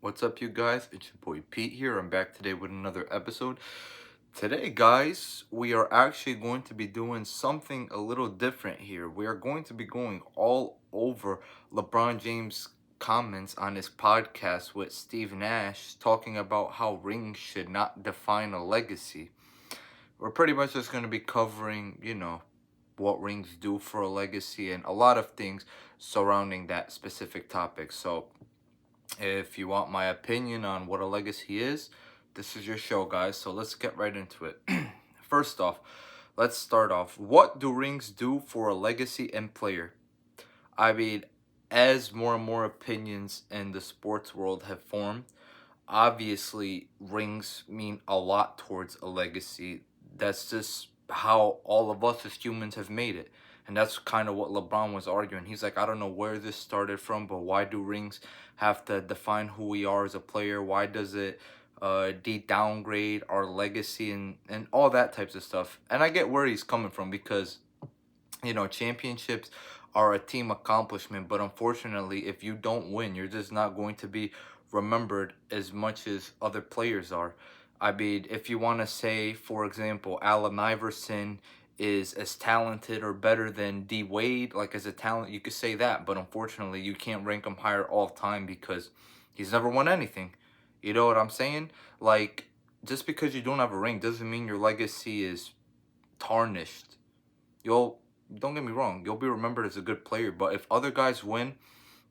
What's up, you guys? It's your boy Pete here. I'm back today with another episode. Today, guys, we are actually going to be doing something a little different here. We are going to be going all over LeBron James' comments on his podcast with Steve Nash, talking about how rings should not define a legacy. We're pretty much just going to be covering, what rings do for a legacy and a lot of things surrounding that specific topic. So, if you want my opinion on what a legacy is, this is your show, guys. So let's get right into it. First off, let's start off. What do rings do for a legacy and player? I mean, as more and more opinions in the sports world have formed, obviously rings mean a lot towards a legacy. That's just how all of us as humans have made it. And that's kind of what LeBron was arguing. He's like, I don't know where this started from, but why do rings have to define who we are as a player? Why does it downgrade our legacy and all that types of stuff? And I get where he's coming from because, championships are a team accomplishment. But unfortunately, if you don't win, you're just not going to be remembered as much as other players are. I mean, if you want to say, for example, Allen Iverson is as talented or better than D Wade, like as a talent, you could say that. But unfortunately, you can't rank him higher all time because he's never won anything. You know what I'm saying? Like, just because you don't have a ring doesn't mean your legacy is tarnished. Don't get me wrong, you'll be remembered as a good player. But if other guys win,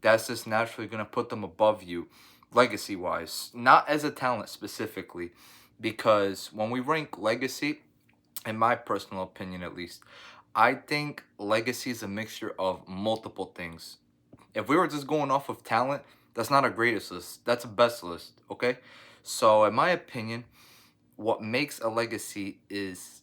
that's just naturally going to put them above you legacy wise, not as a talent specifically, because when we rank legacy, in my personal opinion at least, I think legacy is a mixture of multiple things. If we were just going off of talent, that's not a greatest list, that's a best list. Okay, so in my opinion, what makes a legacy is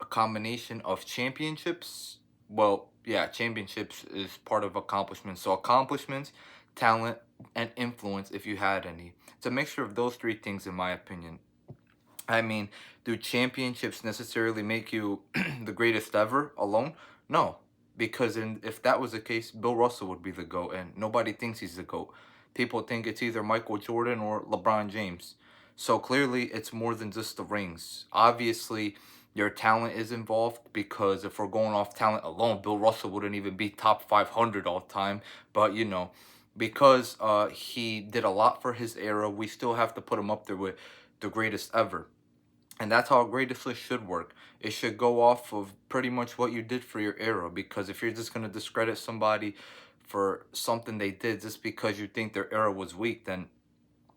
a combination of championships. Well, yeah, championships is part of accomplishments. So accomplishments, talent, and influence, if you had any. It's a mixture of those three things, in my opinion. I mean, do championships necessarily make you the greatest ever alone? No, because if that was the case, Bill Russell would be the GOAT, and nobody thinks he's the GOAT. People think it's either Michael Jordan or LeBron James. So clearly, it's more than just the rings. Obviously, your talent is involved because if we're going off talent alone, Bill Russell wouldn't even be top 500 all time. But, because he did a lot for his era, we still have to put him up there with the greatest ever. And that's how a greatest list should work. It should go off of pretty much what you did for your era. Because if you're just going to discredit somebody for something they did just because you think their era was weak, then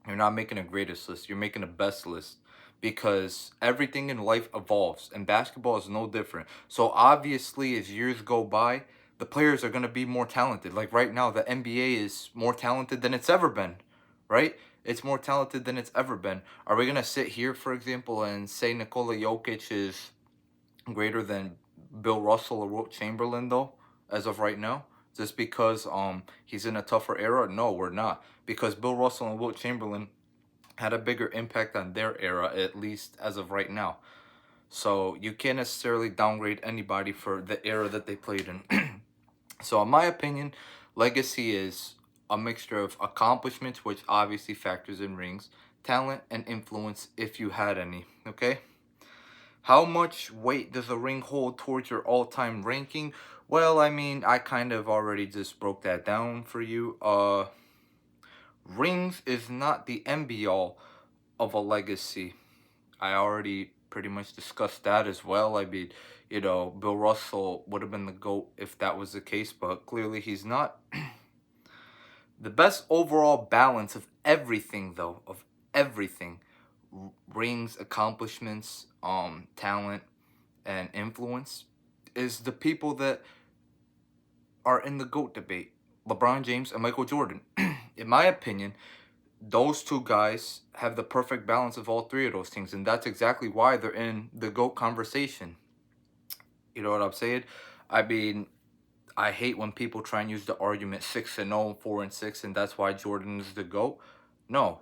you're not making a greatest list. You're making a best list. Because everything in life evolves. And basketball is no different. So obviously, as years go by, the players are going to be more talented. Like right now, the NBA is more talented than it's ever been. Right? It's more talented than it's ever been. Are we going to sit here, for example, and say Nikola Jokic is greater than Bill Russell or Wilt Chamberlain, though, as of right now? Just because he's in a tougher era? No, we're not. Because Bill Russell and Wilt Chamberlain had a bigger impact on their era, at least as of right now. So you can't necessarily downgrade anybody for the era that they played in. So in my opinion, legacy is a mixture of accomplishments, which obviously factors in rings, talent, and influence if you had any. Okay? How much weight does a ring hold towards your all-time ranking? Well, I mean, I kind of already just broke that down for you. Rings is not the end be all of a legacy. I already pretty much discussed that as well. I mean, Bill Russell would have been the GOAT if that was the case, but clearly he's not. The best overall balance of everything, though, of everything, rings, accomplishments, talent, and influence, is the people that are in the GOAT debate, LeBron James and Michael Jordan. In my opinion, those two guys have the perfect balance of all three of those things, and that's exactly why they're in the GOAT conversation. You know what I'm saying? I mean, I hate when people try and use the argument 6-0, 4-6, and that's why Jordan is the GOAT. No,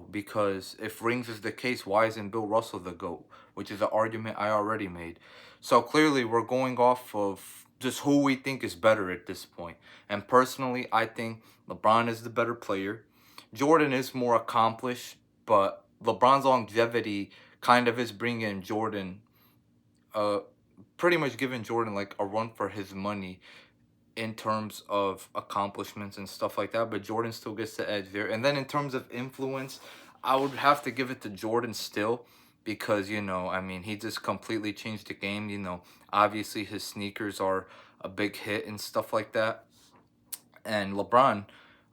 because if rings is the case, why isn't Bill Russell the GOAT? Which is an argument I already made. So clearly, we're going off of just who we think is better at this point. And personally, I think LeBron is the better player. Jordan is more accomplished, but LeBron's longevity kind of is bringing Jordan, uh, pretty much giving Jordan like a run for his money in terms of accomplishments and stuff like that. But Jordan still gets the edge there. And then in terms of influence, I would have to give it to Jordan still because, you know, I mean, he just completely changed the game. You know, obviously his sneakers are a big hit and stuff like that. And LeBron,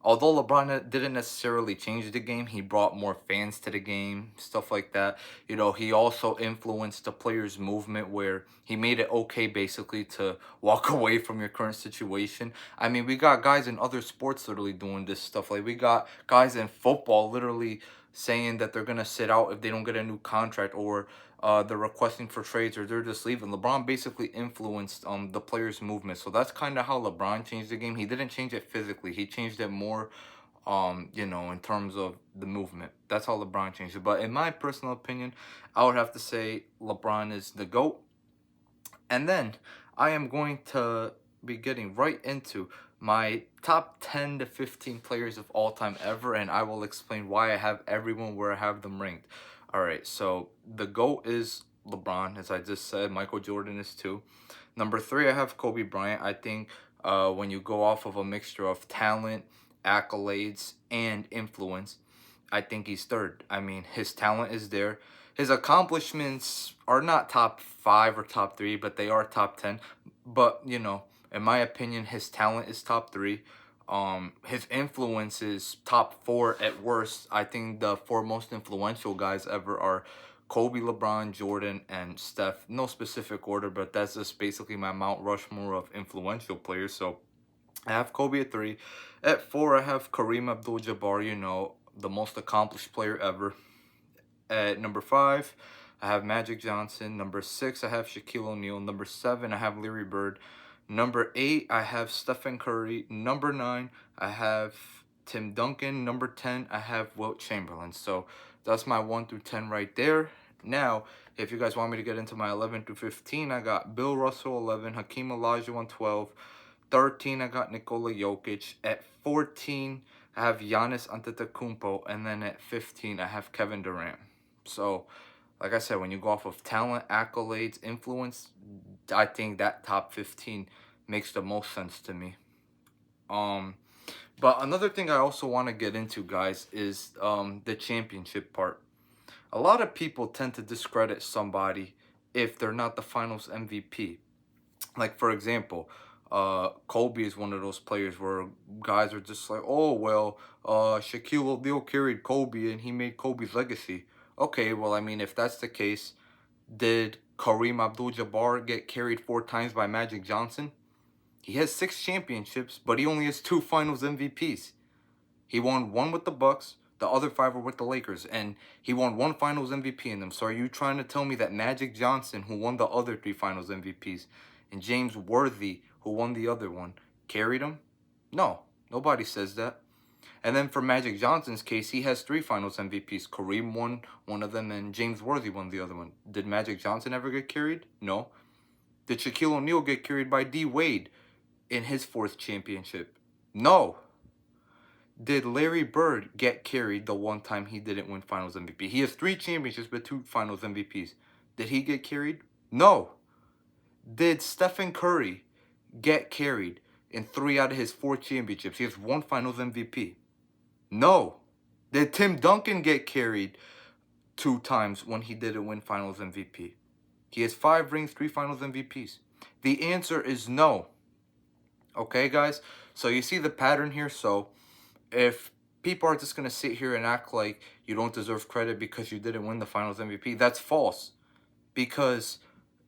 although LeBron didn't necessarily change the game, he brought more fans to the game, stuff like that. You know, he also influenced the players' movement where he made it okay basically to walk away from your current situation. I mean, we got guys in other sports literally doing this stuff. Like we got guys in football literally saying that they're gonna sit out if they don't get a new contract, or they're requesting for trades, or they're just leaving. LeBron basically influenced the players' movement. So that's kind of how LeBron changed the game. He didn't change it physically. He changed it more, you know, in terms of the movement. That's how LeBron changed it. But in my personal opinion, I would have to say LeBron is the GOAT. And then I am going to be getting right into my top 10 to 15 players of all time ever, and I will explain why I have everyone where I have them ranked. All right, so the GOAT is LeBron, as I just said. Michael Jordan is two. Number three, I have Kobe Bryant. I think when you go off of a mixture of talent, accolades, and influence, I think he's third. I mean, his talent is there. His accomplishments are not top five or top three, but they are top 10. But, you know, in my opinion, his talent is top three. His influence is top four at worst. I think the four most influential guys ever are Kobe, LeBron, Jordan, and Steph. No specific order, but that's just basically my Mount Rushmore of influential players. So I have Kobe at three. At four, I have Kareem Abdul-Jabbar, you know, the most accomplished player ever. At number five, I have Magic Johnson. Number six, I have Shaquille O'Neal. Number seven, I have Larry Bird. Number eight, I have Stephen Curry. Number nine, I have Tim Duncan. Number 10, I have Wilt Chamberlain. So that's my 1 through 10 right there. Now, if you guys want me to get into my 11 through 15, I got Bill Russell 11, Hakeem Olajuwon 12, 13, I got Nikola Jokic. At 14, I have Giannis Antetokounmpo, and then at 15, I have Kevin Durant. So, like I said, when you go off of talent, accolades, influence, I think that top 15 makes the most sense to me. But another thing I also want to get into, guys, is the championship part. A lot of people tend to discredit somebody if they're not the finals MVP. Like, for example, Kobe is one of those players where guys are just like, oh, well, Shaquille O'Neal carried Kobe and he made Kobe's legacy. Okay, well, I mean, if that's the case, did Kareem Abdul-Jabbar get carried four times by Magic Johnson? He has 6 championships, but he only has 2 finals MVPs. He won one with the Bucks, the other 5 were with the Lakers, and he won 1 finals MVP in them. So are you trying to tell me that Magic Johnson, who won the other 3 finals MVPs, and James Worthy, who won the other one, carried him? No, nobody says that. And then for Magic Johnson's case, he has 3 finals MVPs. Kareem won one of them, and James Worthy won the other one. Did Magic Johnson ever get carried? No. Did Shaquille O'Neal get carried by D. Wade in his 4th championship? No. Did Larry Bird get carried the one time he didn't win finals MVP? He has 3 championships but 2 finals MVPs. Did he get carried? No. Did Stephen Curry get carried in 3 out of his 4 championships? He has 1 finals MVP. No. Did Tim Duncan get carried 2 times when he didn't win finals MVP? He has 5 rings, 3 finals MVPs. The answer is no. Okay, guys? So you see the pattern here. So if people are just going to sit here and act like you don't deserve credit because you didn't win the finals MVP, that's false. Because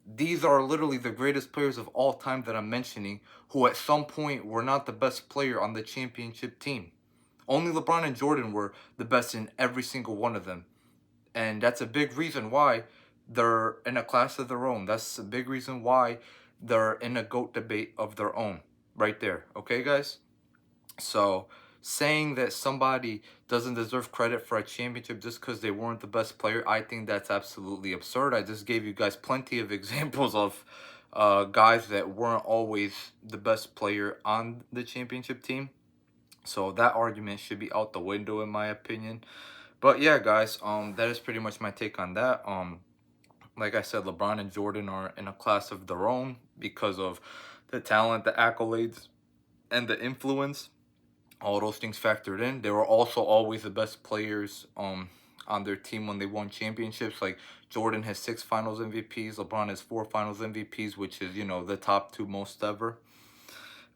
these are literally the greatest players of all time that I'm mentioning, who at some point were not the best player on the championship team. Only LeBron and Jordan were the best in every single one of them. And that's a big reason why they're in a class of their own. That's a big reason why they're in a GOAT debate of their own. Right there. Okay, guys? So saying that somebody doesn't deserve credit for a championship just because they weren't the best player, I think that's absolutely absurd. I just gave you guys plenty of examples of guys that weren't always the best player on the championship team. So that argument should be out the window in my opinion. But yeah, guys, that is pretty much my take on that. Like I said, LeBron and Jordan are in a class of their own because of the talent, the accolades, and the influence. All those things factored in. They were also always the best players on their team when they won championships. Like Jordan has 6 Finals MVPs, LeBron has 4 Finals MVPs, which is, you know, the top 2 most ever.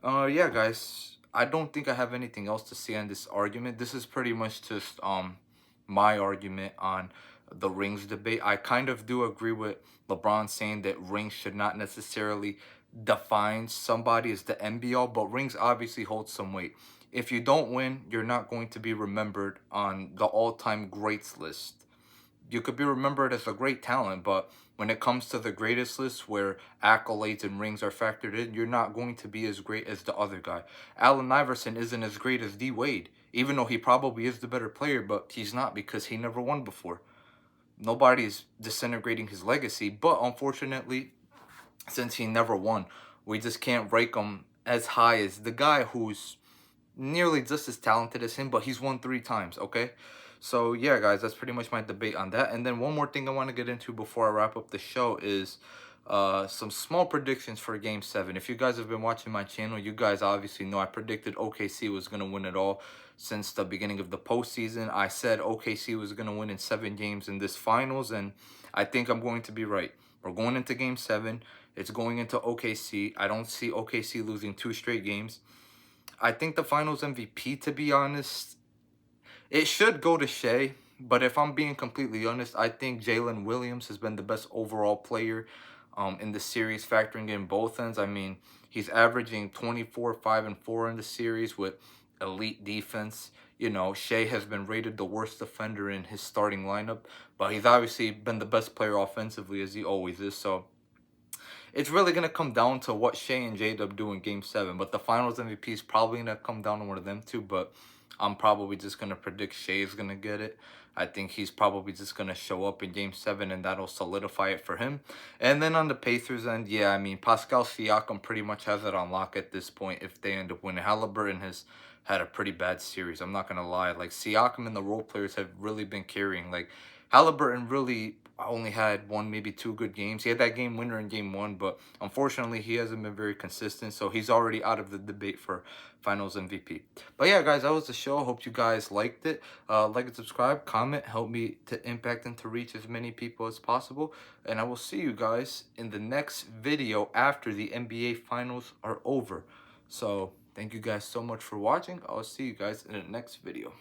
Yeah, guys, I don't think I have anything else to say on this argument. This is pretty much just my argument on the rings debate. I kind of do agree with LeBron saying that rings should not necessarily define somebody as the end be all, but rings obviously hold some weight. If you don't win, you're not going to be remembered on the all-time greats list. You could be remembered as a great talent, but when it comes to the greatest list where accolades and rings are factored in, you're not going to be as great as the other guy. Allen Iverson isn't as great as D Wade, even though he probably is the better player, but he's not because he never won before. Nobody's disintegrating his legacy, but unfortunately, since he never won, we just can't rank him as high as the guy who's nearly just as talented as him, but he's won 3 times, okay? So yeah, guys, that's pretty much my debate on that. And then one more thing I want to get into before I wrap up the show is some small predictions for Game 7. If you guys have been watching my channel, you guys obviously know I predicted OKC was going to win it all since the beginning of the postseason. I said OKC was going to win in 7 games in this finals, and I think I'm going to be right. We're going into Game 7. It's going into OKC. I don't see OKC losing 2 straight games. I think the Finals MVP, to be honest, it should go to Shea. But if I'm being completely honest, I think Jalen Williams has been the best overall player in the series, factoring in both ends. I mean, he's averaging 24, 5, and 4 in the series with elite defense. You know, Shea has been rated the worst defender in his starting lineup, but he's obviously been the best player offensively, as he always is. So it's really going to come down to what Shea and J-Dub do in Game 7. But the Finals MVP is probably going to come down to one of them two. But I'm probably just going to predict Shea is going to get it. I think he's probably just going to show up in Game 7, and that'll solidify it for him. And then on the Pacers end, yeah, I mean, Pascal Siakam pretty much has it on lock at this point if they end up winning. Halliburton has had a pretty bad series. I'm not going to lie. Like, Siakam and the role players have really been carrying. Like, Halliburton really only had 1, maybe 2 good games. He had that game winner in Game 1, but unfortunately, he hasn't been very consistent, so he's already out of the debate for Finals MVP. But yeah, guys, that was the show. Hope you guys liked it. Like and subscribe, comment, help me to impact and to reach as many people as possible. And I will see you guys in the next video after the NBA Finals are over. So thank you guys so much for watching. I'll see you guys in the next video.